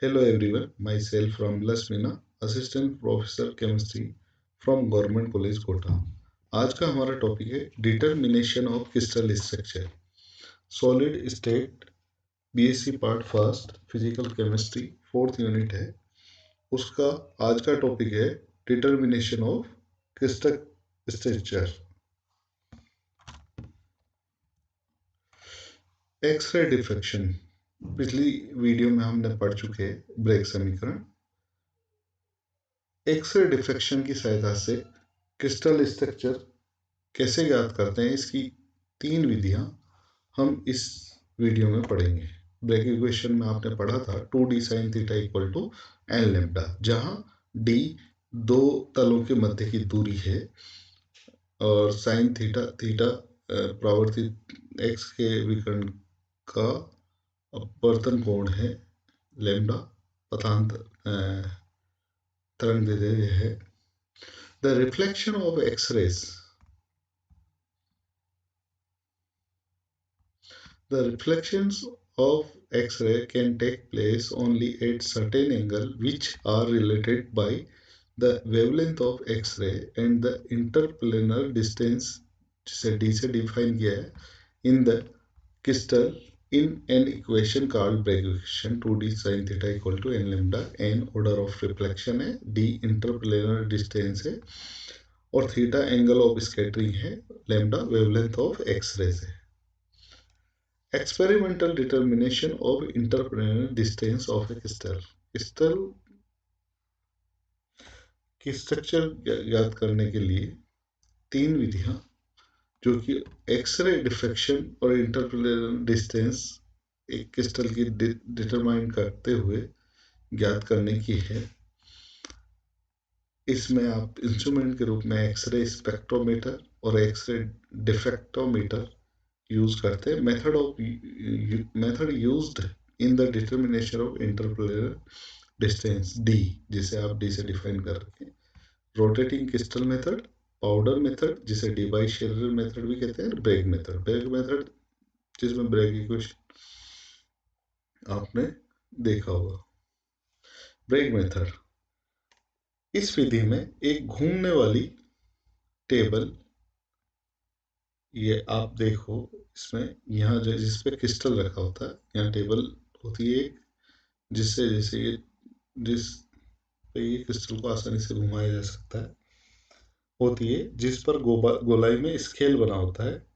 Hello everyone, myself from Lasmina, Assistant Professor Chemistry from Government College Kota. आज का हमारा topic है determination of crystal structure solid state BSc part first physical chemistry fourth unit है। उसका आज का topic है determination of crystal structure. X ray diffraction पिछली वीडियो में हमने पढ़ चुके हैं ब्रेग समीकरण। एक्सरे डिफ्रैक्शन की सहायता से क्रिस्टल स्ट्रक्चर कैसे ज्ञात करते हैं, इसकी 3 विधियां हम इस वीडियो में पढ़ेंगे। ब्रेग इक्वेशन में आपने पढ़ा था 2d sin theta equal to n lambda, जहां d दो तलों के मध्य की दूरी है और साइन थीटा थीटा परावर्तित x के विकर्ण का अपवर्तन कोण है, लेम्डा पथांतर तरंग दैर्ध्य है। The reflection of X rays The reflections of X-ray can take place only at certain angle which are related by the wavelength of X-ray and the interplanar distance, जिसे d से डिफाइन किया है, in the crystal in an equation called Bragg equation 2d sin theta equal to n lambda। n order of reflection है, d interplanar distance है और theta angle of scattering है, lambda wavelength of X-rays है। Experimental determination of entrepreneur distance of A crystal. Crystal की structure ज्ञात करने के लिए 3 विधियां, जो कि एक्सरे डिफ्रैक्शन और इंटरप्रेनर डिस्टेंस एक क्रिस्टल की डिटरमाइन करते हुए ज्ञात करने की है। इसमें आप इंस्ट्रूमेंट के रूप में एक्सरे स्पेक्ट्रोमीटर और एक्सरे डिफ्रैक्टोमीटर यूज करते हैं। Method used in the determination of interplanar distance D, जिसे आप डी से डिफाइन कर रखे हैं। Rotating crystal method, powder method जिसे डी बाई शेरर मेथड भी कहते हैं, ब्रेग मेथड। ब्रेग मेथड जिसमें ब्रेग इक्वेशन आपने देखा होगा। ब्रेग मेथड, इस विधि में एक घूमने वाली टेबल, ये आप देखो इसमें, यहाँ जो जिस पे क्रिस्टल रखा होता है, यहाँ टेबल होती है एक, जिससे जैसे ये जिस पे ये क्रिस्टल को आसानी से घुमाया जा सकता है, होती है, जिस पर गोलाई में स्केल बना होता है।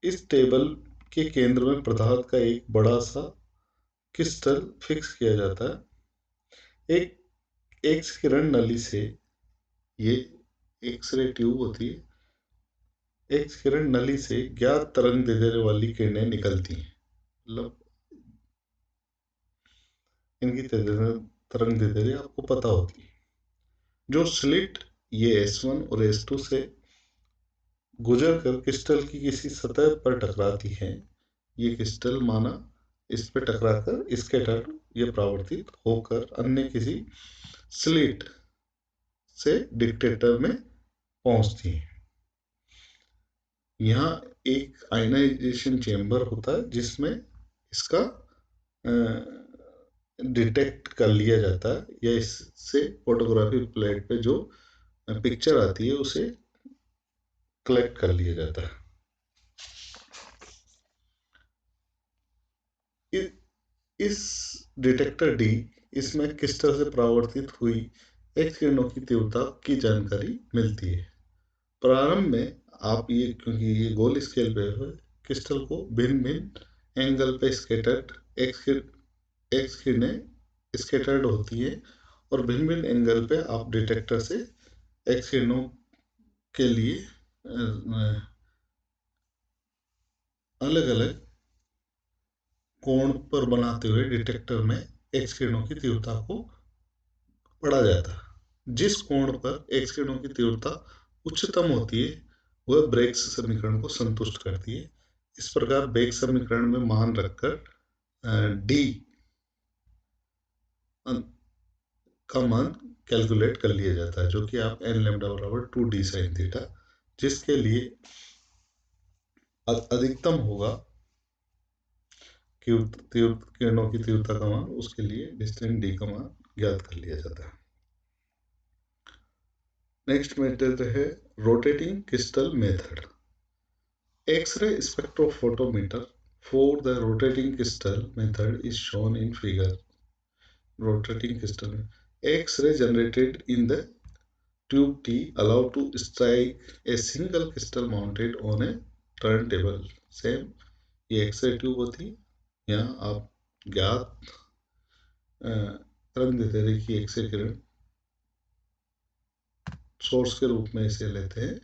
इस टेबल के केंद्र में पदार्थ का एक बड़ा सा क्रिस्टल फिक्स किया जाता है। एक एक्स किरण नली से, ये एक्सरे ट्यूब होती है, एक्स किरण नली से ज्ञात तरंग दैर्ध्य वाली किरणें निकलती हैं। मतलब इनकी तरंग दैर्ध्य आपको पता होती है। जो स्लिट ये S1 और S2 से गुजर कर क्रिस्टल की किसी सतह पर टकराती है, ये क्रिस्टल माना इस पर टकराकर स्कैटर या परावर्तित होकर अन्य किसी स्लिट से डिटेक्टर में पहुंचती है। यहाँ एक आयनाइजेशन चेंबर होता है जिसमें इसका डिटेक्ट कर लिया जाता है, या इससे फोटोग्राफी प्लेट पे जो पिक्चर आती है उसे कलेक्ट कर लिया जाता है। इस डिटेक्टर डी, इसमें क्रिस्टल से परावर्तित हुई एक्स किरणों की तीव्रता की जानकारी मिलती है। प्रारंभ में आप ये, क्योंकि ये गोल स्केल पे है, क्रिस्टल को भिन्न भिन्न एंगल पे स्कैटर्ड एक्स किरणें स्कैटर्ड होती है और भिन्न भिन्न एंगल पे आप डिटेक्टर से एक्स किरणों के लिए अलग अलग कोण पर बनाते हुए डिटेक्टर में एक्स किरणों की तीव्रता को पढ़ा जाता है। जिस कोण पर एक्स किरणों की तीव्रता उच्चतम होती है वह ब्रेग समीकरण को संतुष्ट करती है। इस प्रकार ब्रेग समीकरण में मान रखकर डी का मान कैलकुलेट कर लिया जाता है, जो कि आप एन लेम्डा बराबर 2d sin थीटा, जिसके लिए अधिकतम होगा किरणों की तीव्रता का मान, उसके लिए डिस्टेंस डी का मान ज्ञात कर लिया जाता है। नेक्स्ट मेथड है rotating crystal method. X ray spectrophotometer for the rotating crystal method is shown in figure. Rotating crystal X-ray generated in the tube T allowed to strike a single crystal mounted on a turntable. Same ये x ray tube होती है, यहाँ आप ज्ञात तरंग देते हैं। देखिए एक्सरे किरण सोर्स के रूप में इसे लेते हैं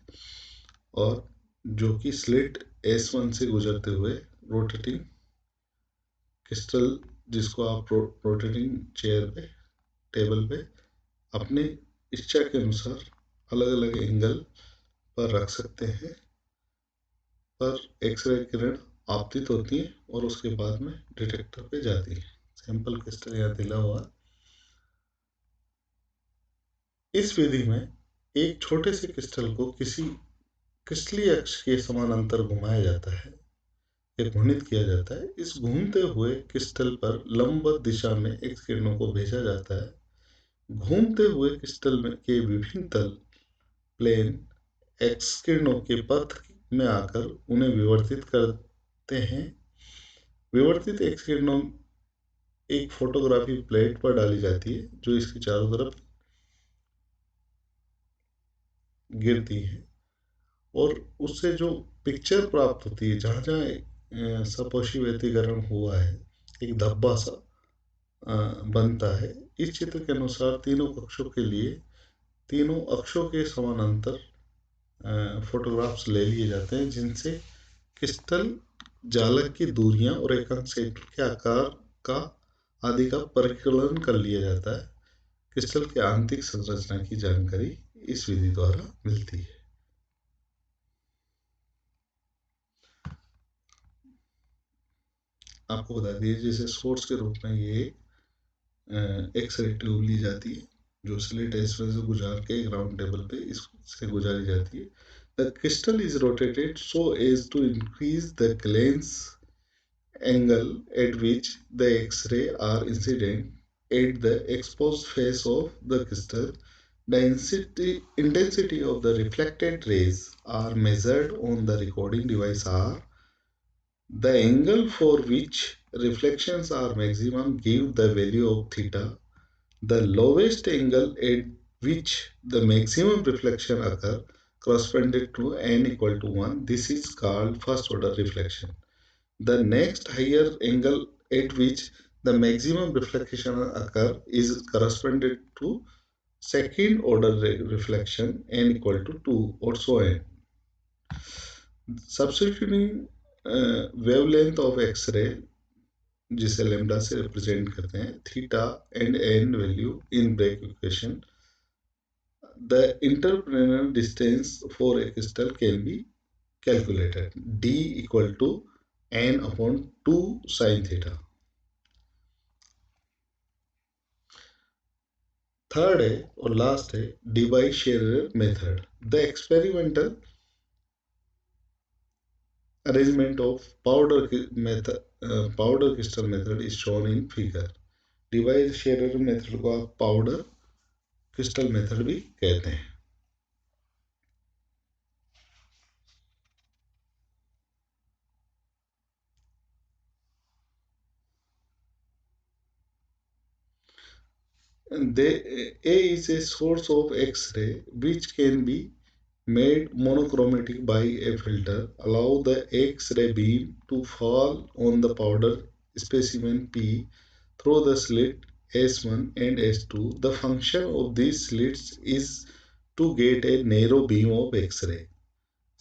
और जो कि स्लिट S1 से गुजरते हुए रोटेटिंग क्रिस्टल, जिसको आप रोटेटिंग चेयर पे, टेबल पे अपने इच्छा के अनुसार अलग अलग एंगल पर रख सकते हैं, पर एक्सरे किरण आपतित होती है और उसके बाद में डिटेक्टर पे जाती है। सैंपल क्रिस्टल यहाँ दिला हुआ। इस विधि में एक छोटे से क्रिस्टल को किसी क्रिस्टलीय अक्ष के समानांतर घुमाया जाता है या घूर्णित किया जाता है। इस घूमते हुए क्रिस्टल पर लंबवत दिशा में एक्स किरणों को भेजा जाता है। घूमते हुए क्रिस्टल के विभिन्न तल प्लेन एक्स किरणों के पथ में आकर उन्हें विवर्तित करते हैं। विवर्तित एक्स किरणों एक फोटोग्राफी प्लेट पर डाली जाती है जो इसके चारों तरफ गिरती है और उससे जो पिक्चर प्राप्त होती है, जहाँ जहाँ सपोषी व्यतिकरण हुआ है, एक धब्बा सा बनता है। इस चित्र के अनुसार तीनों कक्षों के लिए तीनों अक्षों के समानांतर फोटोग्राफ्स ले लिए जाते हैं, जिनसे क्रिस्टल जालक की दूरियां और एकांक क्षेत्र के आकार का आदि का परिकलन कर लिया जाता है। क्रिस्टल के आंतरिक संरचना की जानकारी इस विधि द्वारा मिलती है। आपको बता दिए, जैसे सोर्स के रूप में ये एक्स-रे ट्यूब ली जाती है जो स्लिट S1 से गुजार के एक राउंड टेबल पे इससे गुजारी जाती है। The crystal is rotated so as to increase the lens angle at which the X-ray are incident at the exposed face of the crystal. The intensity of the reflected rays are measured on the recording device are the angle for which reflections are maximum give the value of theta. The lowest angle at which the maximum reflection occur corresponded to n equal to 1. This is called first order reflection. The next higher angle at which the maximum reflection occur is corresponded to second order reflection n equal to 2 or so on. Substituting wavelength of X-ray, जिसे lambda से represent करते हैं, theta and n value in Bragg equation, the interplanar distance for a crystal can be calculated d equal to n upon 2 sine theta. Third है और last है Debye Scherrer method. The experimental arrangement of powder crystal method is shown in figure. Debye Scherrer method को आप powder crystal method भी कहते हैं। A is a source of X-ray which can be made monochromatic by a filter. Allow the X-ray beam to fall on the powder specimen P through the slit S1 and S2. The function of these slits is to get a narrow beam of X-ray.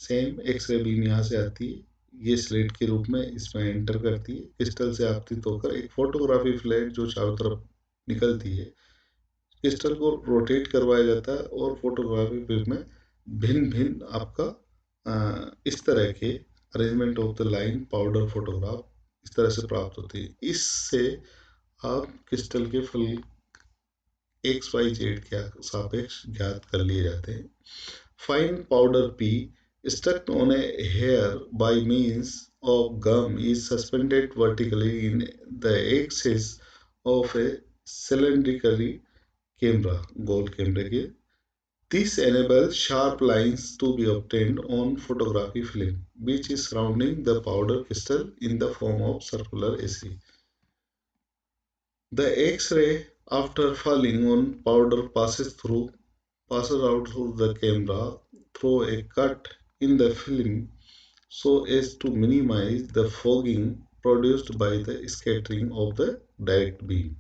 Same X ray beam यहाँ से आती है, ये slit के रूप में इसमें enter करती है, क्रिस्टल से आपतित होकर एक फोटोग्राफी फ्लैट जो चारों तरफ निकलती है, क्रिस्टल को रोटेट करवाया जाता है और फोटोग्राफी फिल्म में भिन्न भिन्न आपका इस तरह के arrangement of the line powder photograph इस तरह से प्राप्त होती है। इससे आप क्रिस्टल के फल XYZ के सापेक्ष ज्ञात कर लिए जाते हैं। Fine powder P stuck on a hair by means of gum is suspended vertically in the axis of a cylindrical camera, gold camera. This enables sharp lines to be obtained on photography film, which is surrounding the powder crystal in the form of circular AC. The X-ray, after falling on powder, passes out through the camera through a cut in the film so as to minimize the fogging produced by the scattering of the direct beam.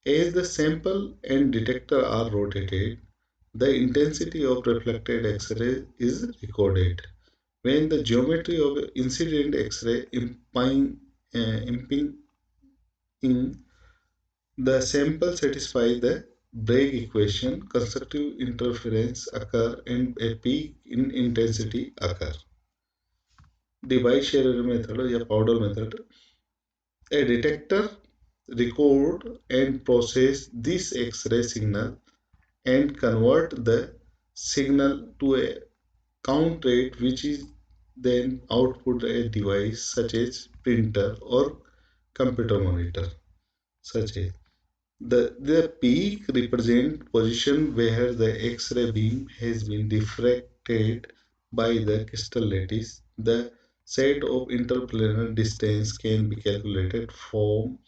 As the sample and detector are rotated, the intensity of reflected X-ray is recorded. When the geometry of incident X-ray impinging the sample satisfy the Bragg equation, constructive interference occur and a peak in intensity occur. Device sharer method or powder method. A detector record and process this X-ray signal and convert the signal to a count rate which is then output a device such as printer or computer monitor such as the peak represent position where the X-ray beam has been diffracted by the crystal lattice. The set of interplanar distance can be calculated from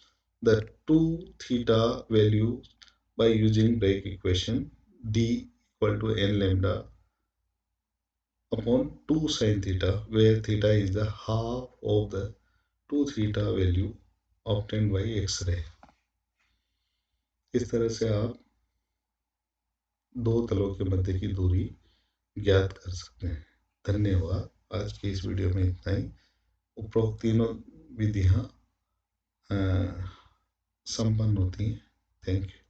the 2 theta value by using Bragg equation d equal to n lambda upon 2 sin theta, where theta is the half of the 2 theta value obtained by X-ray. इस तरह से आप दो तलों के मध्य की दूरी ज्ञात कर सकते हैं। धन्यवाद। आज की इस वीडियो में इतना ही। उपरोक्त तीनों विधियां संपन्न होती हैं। Thank you.